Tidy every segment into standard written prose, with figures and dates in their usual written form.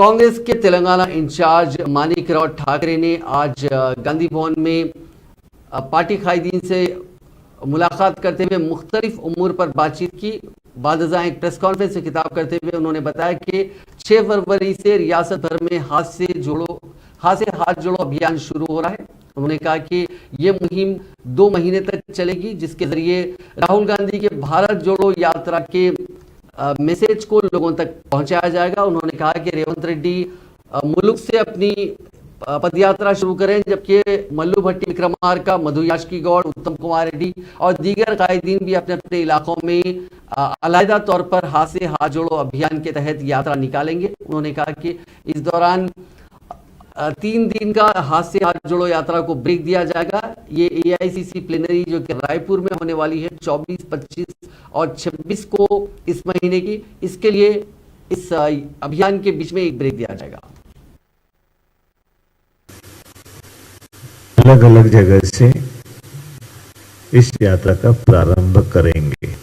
कांग्रेस के तेलंगाना इंचार्ज मानिकराव ठाकरे ने आज गांधी भवन में पार्टी कायदीन से मुलाकात करते हुए मुख्तलिफ उमूर पर बातचीत की। बादशाह एक प्रेस कॉन्फ्रेंस से खिताब करते हुए उन्होंने बताया कि 6 फरवरी से रियासत भर में हाथ से हाथ जोड़ो अभियान शुरू हो रहा है। उन्होंने कहा कि ये मुहिम 2 महीने तक चलेगी, जिसके जरिए राहुल गांधी के भारत जोड़ो यात्रा के मैसेज को लोगों तक पहुंचाया जाएगा। उन्होंने कहा कि रेवंत रेड्डी मुल्क से अपनी पदयात्रा शुरू करें, जबकि मल्लू भट्टी विक्रमार्का, मधु याचकी गौड़, उत्तम कुमार रेड्डी और दीगर कायदीन भी अपने अपने इलाकों में अलहदा तौर पर हाथ से हाथ जोड़ो अभियान के तहत यात्रा निकालेंगे। उन्होंने कहा कि इस दौरान 3 दिन का हाथ से हाथ जोड़ो यात्रा को ब्रेक दिया जाएगा। ये AICC प्लेनरी जो कि रायपुर में होने वाली है 24, 25 और 26 को इस महीने की, इसके लिए इस अभियान के बीच में एक ब्रेक दिया जाएगा। अलग अलग जगह से इस यात्रा का प्रारंभ करेंगे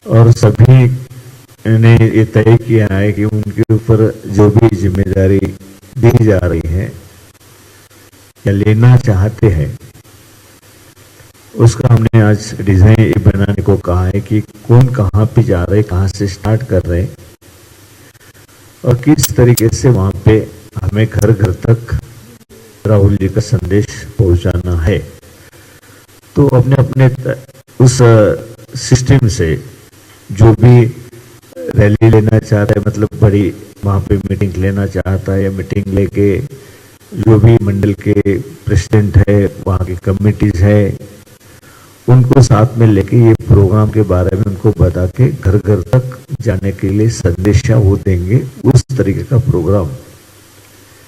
और सभी ने ये तय किया है कि उनके ऊपर जो भी जिम्मेदारी दी जा रही है या लेना चाहते हैं, उसका हमने आज डिजाइन बनाने को कहा है कि कौन कहाँ पे जा रहे, कहाँ से स्टार्ट कर रहे और किस तरीके से वहाँ पे हमें घर घर तक राहुल जी का संदेश पहुँचाना है। तो अपने अपने उस सिस्टम से जो भी रैली लेना चाहता है, मतलब बड़ी वहाँ पे मीटिंग लेना चाहता है, या मीटिंग लेके जो भी मंडल के प्रेसिडेंट है, वहाँ की कमिटीज है, उनको साथ में लेके ये प्रोग्राम के बारे में उनको बता के घर घर तक जाने के लिए संदेशा वो देंगे। उस तरीके का प्रोग्राम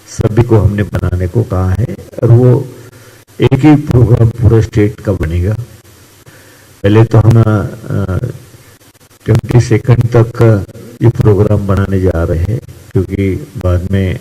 सभी को हमने बनाने को कहा है और वो एक ही प्रोग्राम पूरे स्टेट का बनेगा। पहले तो हम 22 तक ये प्रोग्राम बनाने जा रहे हैं, क्योंकि बाद में